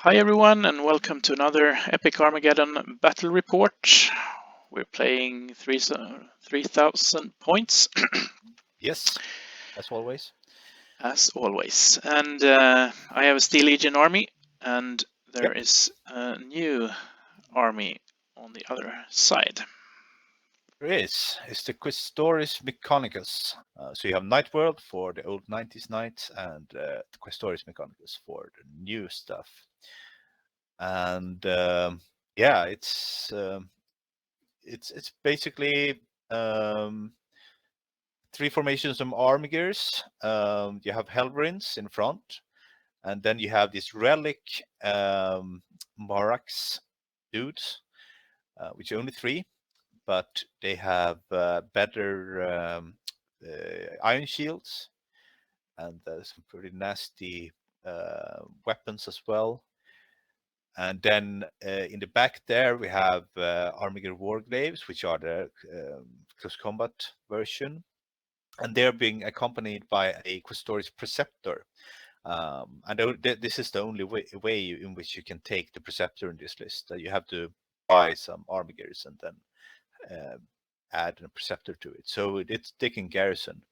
Hi everyone, and welcome to another Epic Armageddon battle report. We're playing 3,000 points, Yes, as always. as always. And I have a Steel Legion army, and there is a new army on the other side. There is. It's the Questoris Mechanicus. So you have Night World for the old 90s knights and the Questoris Mechanicus for the new stuff. And yeah, it's basically three formations of army gears. You have Helverins in front, and then you have this relic Marax dudes, which are only three, but they have better iron shields and some pretty nasty weapons as well. And then in the back there we have Armiger Warglaves, which are the close combat version, and they're being accompanied by a Questoris Preceptor. And this is the only way in which you can take the Preceptor in this list. You have to buy some Armigers and then add a Preceptor to it. So it's taking garrison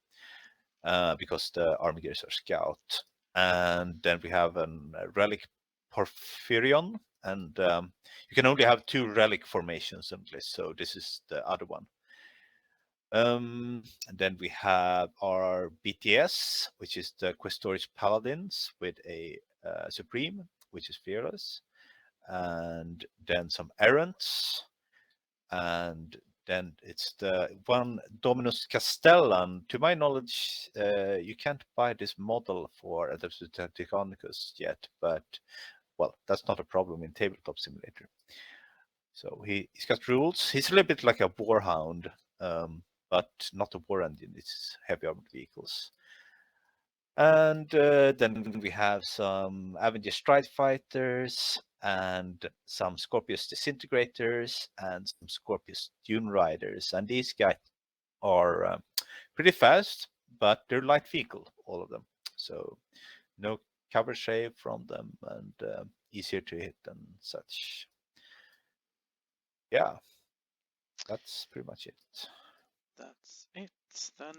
because the Armigers are scout. And then we have a relic Porphyrion, and you can only have two relic formations on the list. So this is the other one. And then we have our BTS, which is the Questoris Paladins with a Supreme, which is fearless, and then some errants, and then it's the one Dominus Castellan. To my knowledge, you can't buy this model for Adeptus Teutonicus yet, but well, that's not a problem in Tabletop Simulator. So he's got rules. He's a little bit like a Warhound, but not a war engine. It's heavy armored vehicles. And then we have some Avenger Strike Fighters and some Scorpius Disintegrators and some Scorpius Dune Riders. And these guys are pretty fast, but they're light vehicle, all of them. So no cover shave from them and easier to hit and such. Yeah, that's pretty much it. That's it. Then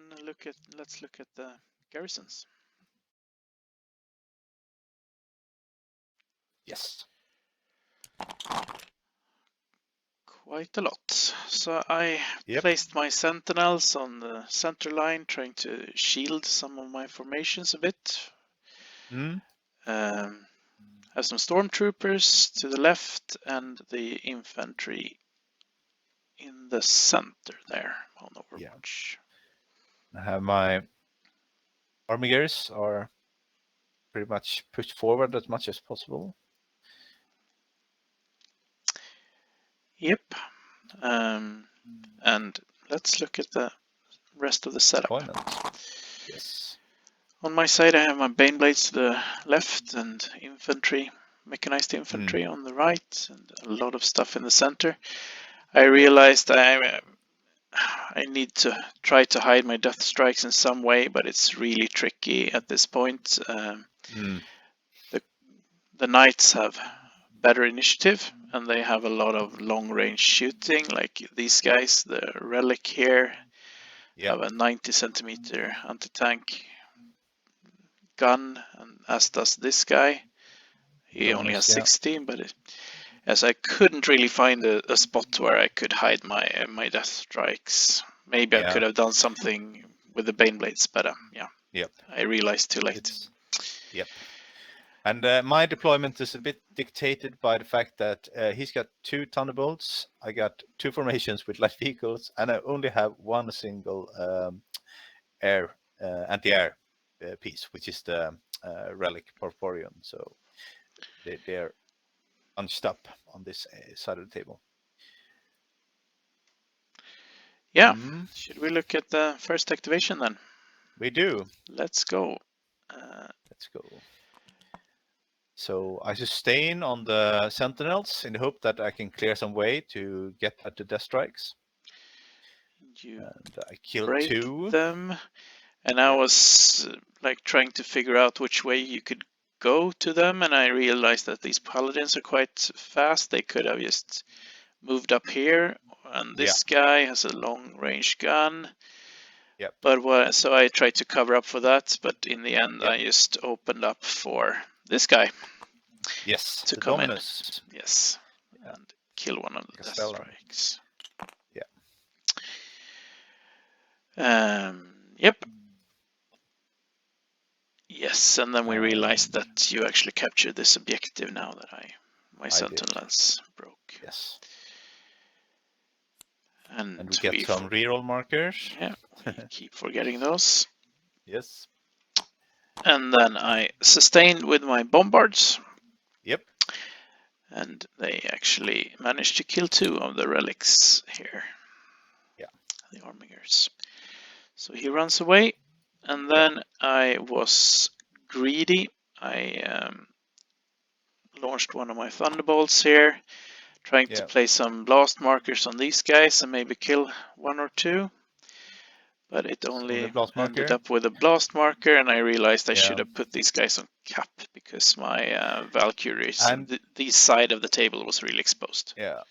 let's look at the garrisons. Yes. Quite a lot. So I placed my sentinels on the center line, trying to shield some of my formations a bit. Have some stormtroopers to the left and the infantry in the center there on Overwatch. Yeah. I have my Armigers are pretty much pushed forward as much as possible. Yep. And let's look at the rest of the setup. Yes. On my side, I have my Baneblades to the left and infantry, mechanized infantry on the right, and a lot of stuff in the center. I realized I need to try to hide my death strikes in some way, but it's really tricky at this point. The knights have better initiative, and they have a lot of long-range shooting, like these guys. The relic here have a 90-centimeter anti-tank gun, and as does this guy. He only has 16, but as I couldn't really find a spot where I could hide my death strikes. Maybe I could have done something with the Baneblades, but I realized too late. And my deployment is a bit dictated by the fact that he's got 2 Thunderbolts, I got 2 formations with light vehicles, and I only have one single anti-air piece, which is the relic Porphyrion. So they're bunched up on this side of the table. Yeah. Should we look at the first activation then? We do. Let's go. Let's go. So I sustain on the Sentinels in the hope that I can clear some way to get at the death strikes. And I killed break 2 them, and I was like trying to figure out which way you could go to them, and I realized that these paladins are quite fast. They could have just moved up here, and this guy has a long-range gun. Yep. But so I tried to cover up for that, but in the end, I just opened up for this guy. Yes, to the come Dominus. in. Yes, and kill one of the death strikes. Yep. Yes, and then we realized that you actually captured this objective now that my sentinel lance broke. Yes. And we get some reroll markers. Yeah, we keep forgetting those. Yes. And then I sustained with my bombards. Yep. And they actually managed to kill 2 of the relics here. Yeah. The Armigers. So he runs away, and then I was greedy. I launched one of my thunderbolts here, trying to play some blast markers on these guys and maybe kill 1 or 2. But it only ended up with a blast marker, and I realized I should have put these guys on cap because my Valkyries on this side of the table was really exposed. Yeah.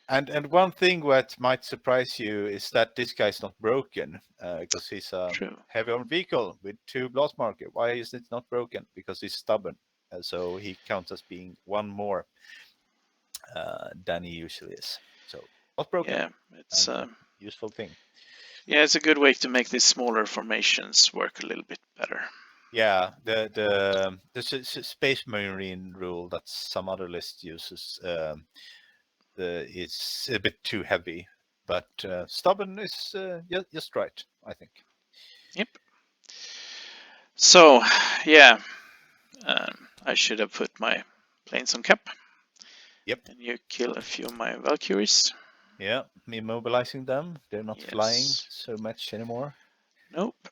And one thing that might surprise you is that this guy's not broken because he's a heavy armored vehicle with 2 blast marker. Why is it not broken? Because he's stubborn, so he counts as being 1 more than he usually is. So not broken. Yeah, it's a useful thing. Yeah, it's a good way to make these smaller formations work a little bit better. Yeah, the Space Marine rule that some other list uses is a bit too heavy, but stubborn is just right, I think. Yep. So, yeah, I should have put my planes on cap. Yep. And you kill a few of my Valkyries. Yeah, me mobilizing them. They're not flying so much anymore. Nope.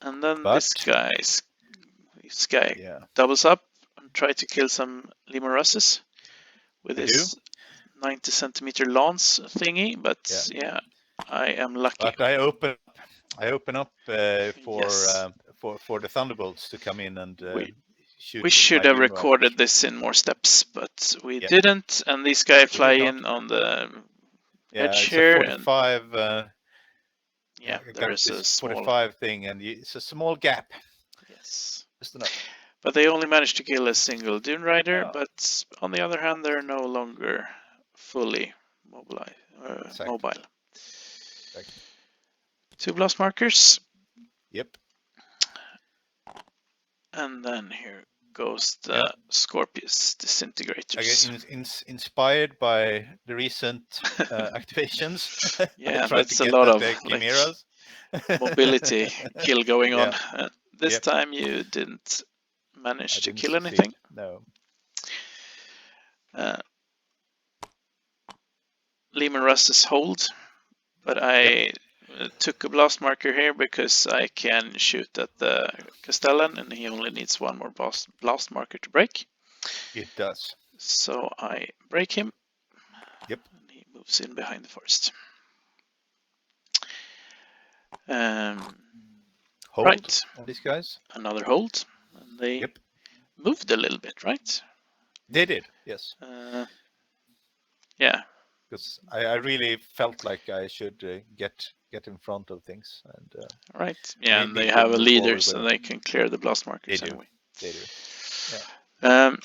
And then this guy doubles up and tries to kill some Lemur Russes with his 90 centimeter lance thingy, but I am lucky. But I open up for the Thunderbolts to come in and shoot. We should have recorded this in more steps, but we didn't. And this guy fly in on the edge here. 45. There is a small 45 thing, and it's a small gap. Yes. Just enough. But they only managed to kill a single Dune Rider. But on the other hand, they're no longer fully mobile. Exactly. 2 blast markers. Yep. And then here goes the Scorpius disintegrators. Again, inspired by the recent activations. Yeah, that's a lot of mobility kill going on. This time you didn't manage to kill anything. No. Lemur Russ's hold, but I took a blast marker here because I can shoot at the Castellan, and he only needs 1 more blast marker to break. It does. So I break him. Yep. And he moves in behind the forest. Hold right. On these guys. Another hold. And they moved a little bit, right? They did, yes. Yeah. Because I really felt like I should get in front of things. And right. Yeah, and they have a leader, so they can clear the blast markers anyway. They do. Yeah.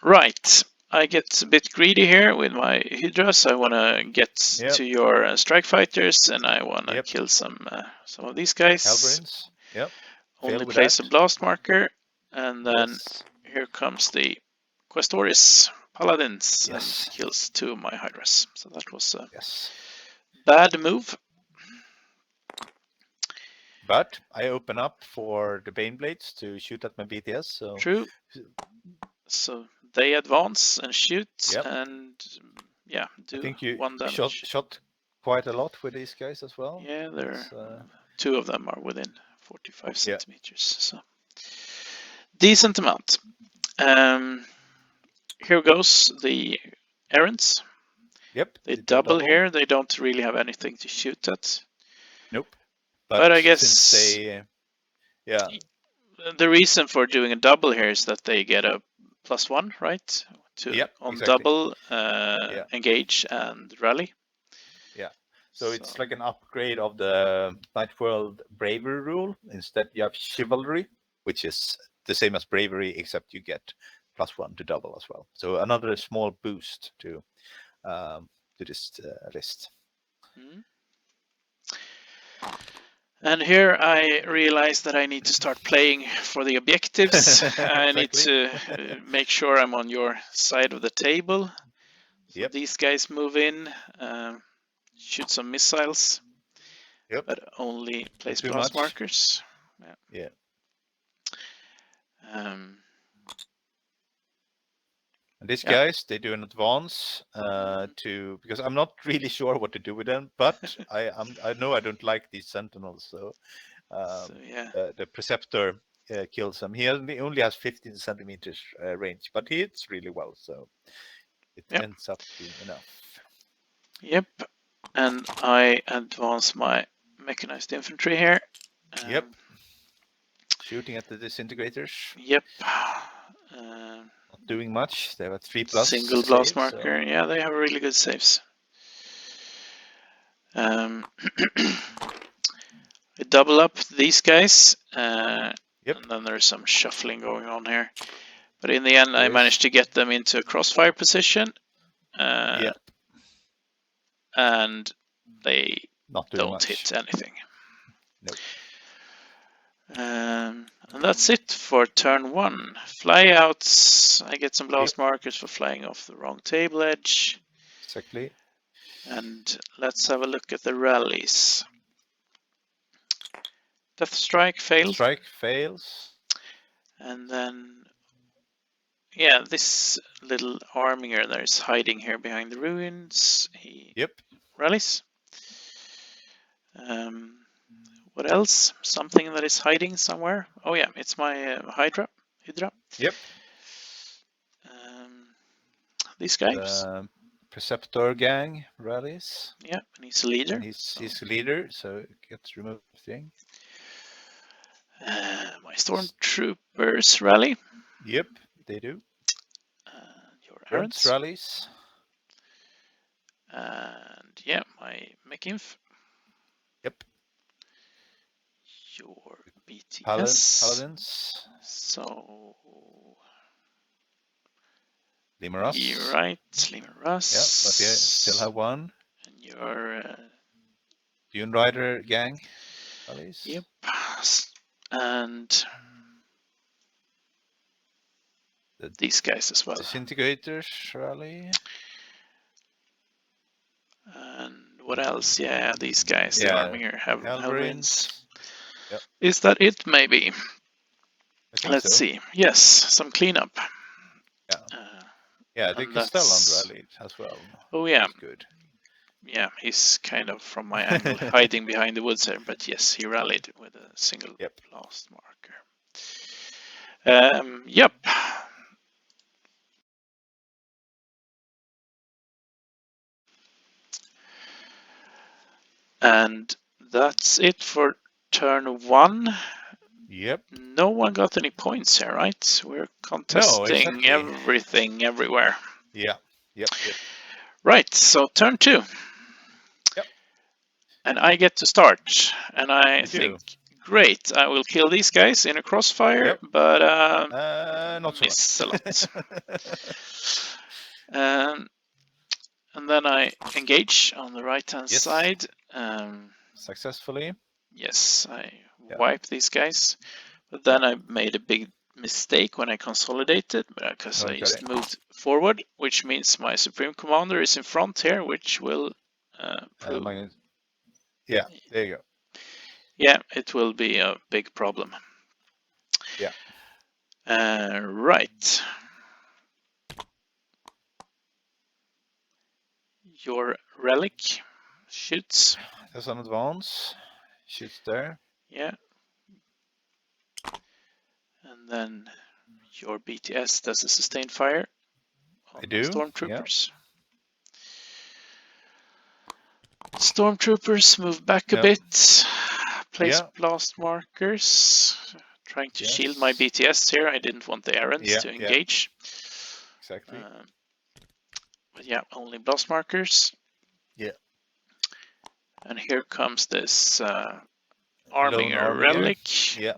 Right. I get a bit greedy here with my Hydras. I want to get to your strike fighters, and I want to kill some of these guys. Hellbrains. Yep. Only place a blast marker, and then here comes the Questoris Paladins and kills 2 of my Hydras. So that was a bad move. But I open up for the Baneblades to shoot at my BTS. So true. So they advance and shoot, and do I think you 1 damage. Shot quite a lot with these guys as well. Yeah, there 2 of them are within 45 centimeters. So decent amount. Here goes the errands. Yep. They double here. They don't really have anything to shoot at. Nope. But I guess they the reason for doing a double here is that they get a +1, right? On exactly. double, engage and rally. Yeah. So it's like an upgrade of the Night World bravery rule. Instead, you have chivalry, which is the same as bravery, except you get +1 to double as well. So another small boost to this list. Mm. And here I realize that I need to start playing for the objectives. I need to make sure I'm on your side of the table. So these guys move in, shoot some missiles, but only place blast markers. Yeah. And these guys, they do an advance because I'm not really sure what to do with them, but I know I don't like these sentinels, so the preceptor kills them. He only has 15 centimeters range, but he hits really well, so it ends up being enough. Yep, and I advance my mechanized infantry here. Shooting at the disintegrators. Yep. Not doing much. They have a 3+ single blast save, marker. So. Yeah, they have really good saves. I double up these guys, and then there's some shuffling going on here. But in the end, I managed to get them into a crossfire position. And they don't hit anything. Nope. And that's it for turn 1. Flyouts. I get some blast markers for flying off the wrong table edge. Exactly. And let's have a look at the rallies. Death Strike failed. Strike fails. And then, this little arminger that is hiding here behind the ruins. He rallies. What else? Something that is hiding somewhere. Oh yeah, it's my Hydra. Yep. These guys. Preceptor gang rallies. Yeah, and he's a leader. And he's a leader, so it gets removed thing. My stormtroopers rally. Yep, they do. Your errands rallies. And my mech-inf. Yep. Your BTS. Paladins. So. Limeras. You're right, Limeras. Yeah, but you still have one. And your Dune Rider gang rallies. Yep. And these guys as well. Disintegrators rally. And what else? Yeah, these guys, the Arminger have Helverins. Yep. Is that it, maybe? Let's see. Yes, some cleanup. Yeah, they can still rally as well. Oh, yeah. That's good. Yeah, he's kind of from my angle, hiding behind the woods here. But yes, he rallied with a single blast marker. Yep. And that's it for turn 1. Yep. No one got any points here, right? We're contesting everything everywhere. Yeah. Yep. Right, so turn 2. Yep. And I get to start. And I think, great, I will kill these guys in a crossfire, but not so miss a lot. And then I engage on the right-hand side. Successfully. Yes, I wipe these guys. But then I made a big mistake when I consolidated, because I just moved forward, which means my Supreme Commander is in front here, which will prove... there you go. Yeah, it will be a big problem. Yeah. Right. Your relic shoots. There's an advance. Shoots there. Yeah. And then your BTS does a sustained fire on the stormtroopers. Yeah. Stormtroopers move back a bit. Place blast markers trying to shield my BTS here. I didn't want the errands to engage. Exactly. But yeah, only blast markers. Yeah. And here comes this Arminger relic. Yeah.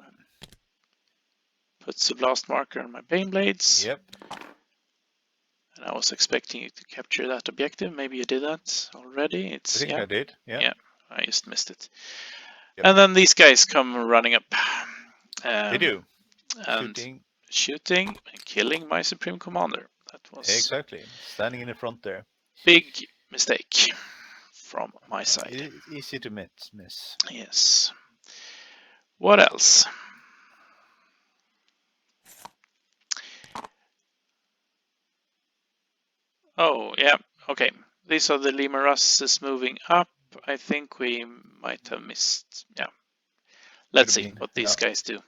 Puts a blast marker on my Bane Blades. Yep. And I was expecting you to capture that objective. Maybe you did that already. I think I did. Yeah. I just missed it. Yep. And then these guys come running up. They do. And shooting and killing my Supreme Commander. That was exactly standing in the front there. Big mistake from my side. It's easy to miss. Yes. What else? Oh, yeah. Okay. These are the Lemur Russes moving up. I think we might have missed. Yeah. Let's see what these guys do.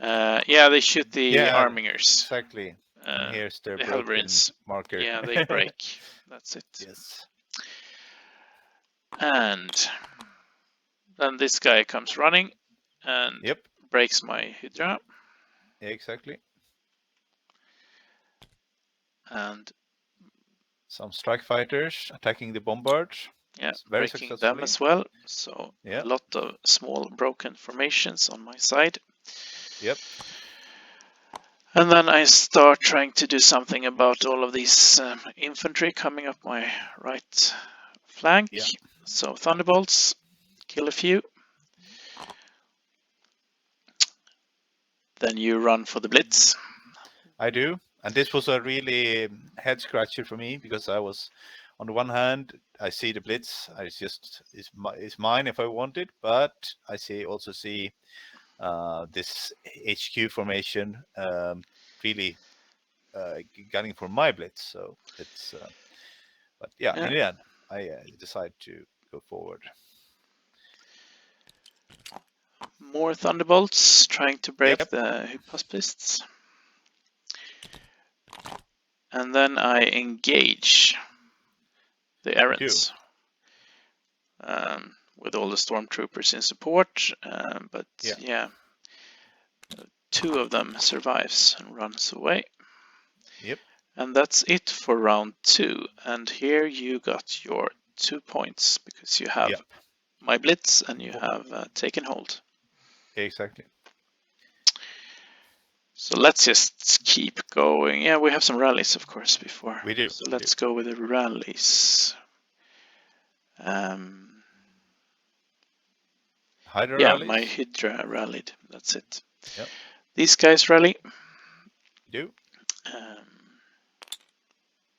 Yeah, they shoot the Armingers. Exactly. And here's their the broken marker. Yeah, they break. That's it. Yes. And then this guy comes running and breaks my Hydra. Exactly. And some strike fighters attacking the bombards. Yeah, breaking them as well. So a lot of small broken formations on my side. Yep. And then I start trying to do something about all of these infantry coming up my right flank. Yeah. So Thunderbolts, kill a few. Then you run for the Blitz. I do. And this was a really head scratcher for me because I was, on the one hand, I see the Blitz. It's mine if I want it, but I also see this HQ formation really gunning for my Blitz. So it's, but yeah, in the end, I decide to go forward. More Thunderbolts trying to break the Hypospists. And then I engage the errands with all the stormtroopers in support. But yeah, 2 of them survives and runs away. Yep. And that's it for round 2. And here you got your 2 points because you have my Blitz and you have taken hold. Exactly. So let's just keep going. Yeah, we have some rallies, of course, before. We do. So let's go with the rallies. Hydra rallies? My Hydra rallied. That's it. Yep. These guys rally. Do.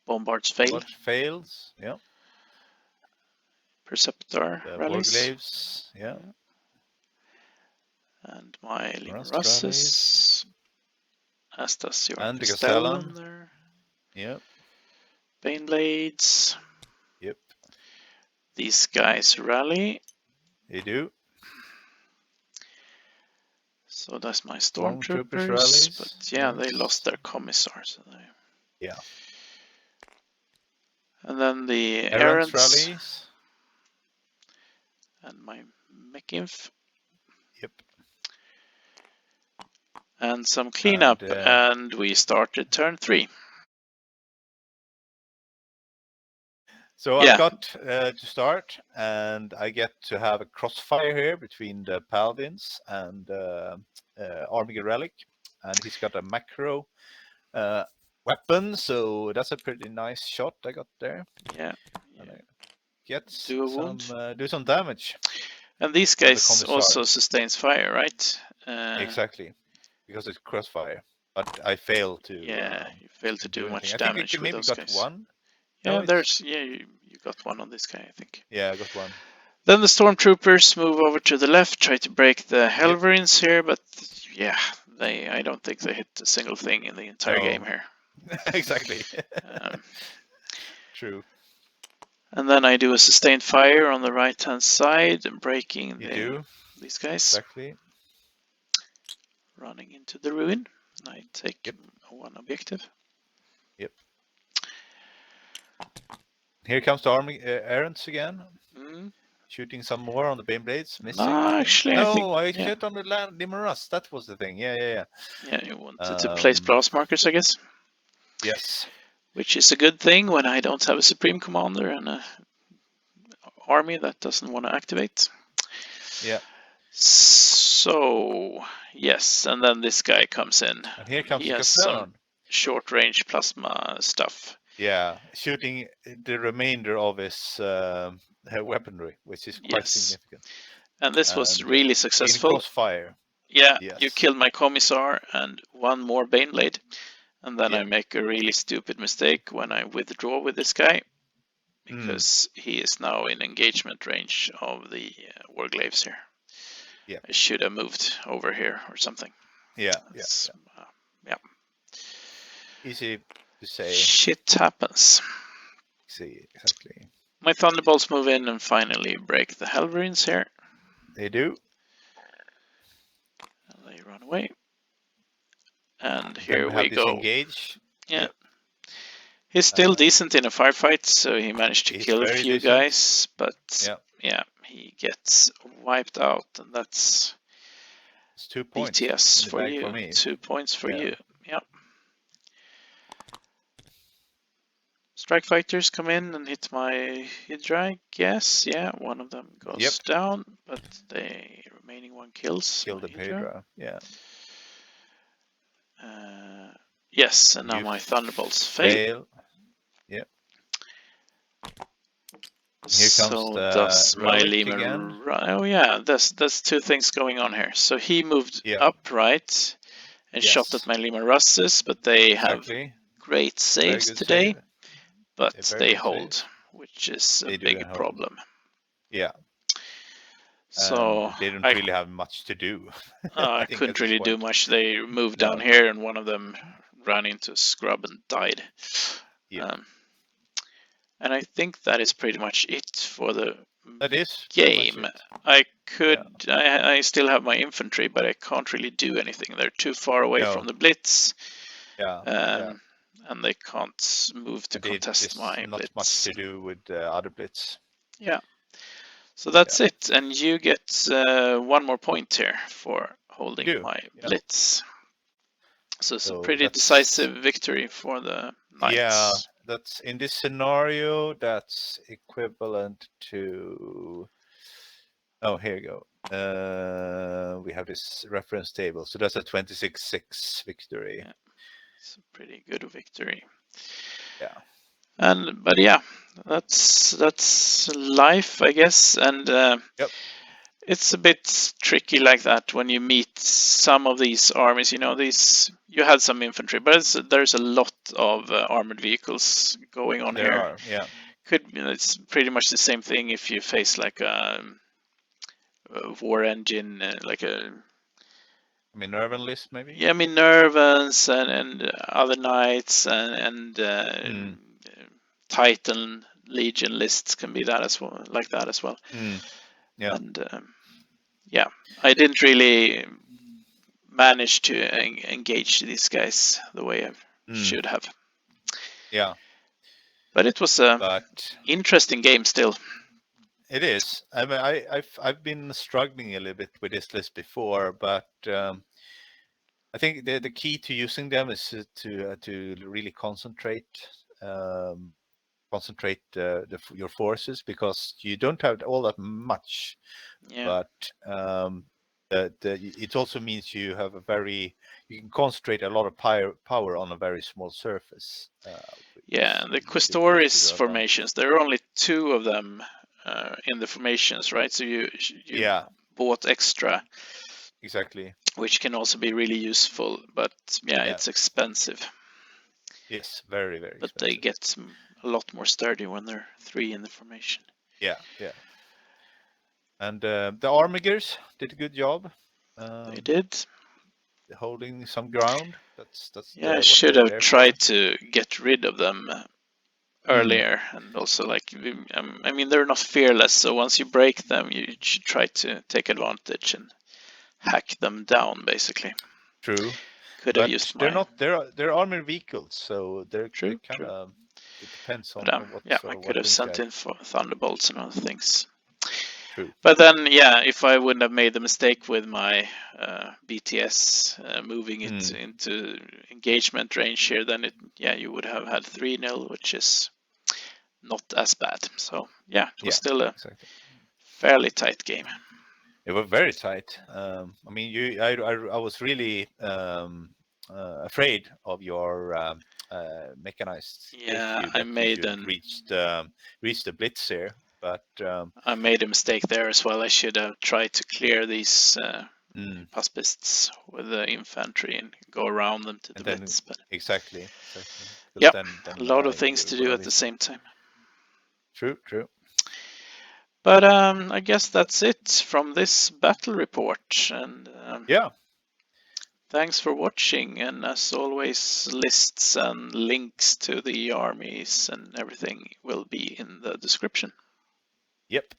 Bombards fail. Bombard fails. Yeah. Perceptor rallies. Warglaves. Yeah. And my Lemur Russes. As does your and Castellan there. Yep. Bane Blades. Yep. These guys rally. They do. So that's my Stormtroopers. But yeah, they lost their Commissar. So they... Yeah. And then the errands rallies. And my Mech-Inf. Yep. And some cleanup, and we started turn 3. So I got to start, and I get to have a crossfire here between the Paladins and Armiger Relic, and he's got a macro weapon, so that's a pretty nice shot I got there. Yeah. And I get do some damage. And these guys also sustains fire, right? Exactly. Because it's crossfire, but I fail to. Yeah, you fail to do much I damage think I with maybe those got guys. one. Yeah, you got one on this guy, I think. Yeah, I got one. Then the Stormtroopers move over to the left, try to break the Helverins here, but yeah, I don't think they hit a single thing in the entire game here. Exactly. True. And then I do a sustained fire on the right-hand side, breaking these guys. Exactly. Running into the ruin. I take 1 objective. Yep. Here comes the army errands again. shooting some more on the Bane Blades, missing. No, actually, I think I yeah, shot on the Limerus. That was the thing. Yeah. yeah, you wanted to place blast markers, I guess. Yes. Which is a good thing when I don't have a Supreme Commander and a army that doesn't want to activate. Yeah. So, yes, and then this guy comes in. And here comes He the has some Castern. short-range plasma stuff. Yeah, shooting the remainder of his weaponry, which is quite significant. And this was really In successful. crossfire. Yeah, Yes. you killed my Commissar and one more Baneblade. And then Yeah. I make a really stupid mistake when I withdraw with this guy. Because he is now in engagement range of the Warglaves here. Yeah. I should have moved over here or something. Yeah. Yeah. Easy to say. Shit happens. See, exactly. My Thunderbolts move in and finally break the Helverines here. They do. And they run away. And here then we have go. Disengage. Yeah. He's still decent in a firefight, so he managed to kill a few guys, but yeah, he gets wiped out, and that's 2 points BTS for you. For me. 2 points for you. Yeah. Strike fighters come in and hit my Hydra, I guess. Yeah, one of them goes down, but the remaining one kills. Kill the Hydra. Yeah. Yes, and now my Thunderbolts fail. Yep. Here comes does my Lemur run? Oh yeah, there's two things going on here. So he moved upright and shot at my Lemur Russes, but they have great saves today. But they hold, which is a big problem. Yeah. So they don't really have much to do. I couldn't really do much. They moved down here, and one of them ran into a scrub and died. Yeah. And I think that is pretty much it for the game. I could, I still have my infantry, but I can't really do anything. They're too far away from the blitz. And they can't move to contest my blitz. Not much to do with other blitz. Yeah. So that's it, and you get 1 more point here for holding my blitz. So it's a pretty decisive victory for the Knights. Yeah, that's in this scenario. That's equivalent to. Oh, here you go. We have this reference table, so that's a 26-6 victory. Yeah. It's a pretty good victory. Yeah. But yeah, that's life, I guess, and it's a bit tricky like that when you meet some of these armies. You know, you had some infantry, but there's a lot of armored vehicles going on here. It's pretty much the same thing if you face like a war engine, like a Minervan list, maybe. Yeah, Minervans and other knights and Titan Legion lists can be that as well, like that as well. Yeah. And I didn't really manage to engage these guys the way I should have. Yeah. But it was a interesting game still. It is. I mean, I've been struggling a little bit with this list before, but I think the key to using them is to really concentrate your forces, because you don't have all that much. But it also means you have you can concentrate a lot of power on a very small surface. The Questoris formations, there are only 2 of them in the formations, right? So you bought extra. Exactly. Which can also be really useful, but it's expensive. Yes, very, very but expensive. They get a lot more sturdy when they're 3 in the formation. Yeah. And the Armigers did a good job. They did. Holding some ground. That's I should have tried to get rid of them earlier, and also I mean, they're not fearless, so once you break them, you should try to take advantage and hack them down, basically. True. Could have used they're armored vehicles, so they're kind of. It depends on what. I could have sent in for Thunderbolts and other things. True. But then, yeah, if I wouldn't have made the mistake with my BTS moving it into engagement range here, then you would have had 3-0, which is not as bad. So yeah, it was still a fairly tight game. It was very tight. I mean, I was really afraid of your mechanized Yeah, HQ I that you made should reach the blitz here, but I made a mistake there as well. I should have tried to clear these pacifists with the infantry and go around them to the blitz. But exactly. yeah, Then a lot of things you to would do have at the been same time. true. But I guess that's it from this battle report. And Yeah. thanks for watching. And as always, lists and links to the armies and everything will be in the description. Yep.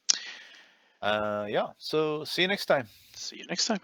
Yeah. So see you next time. See you next time.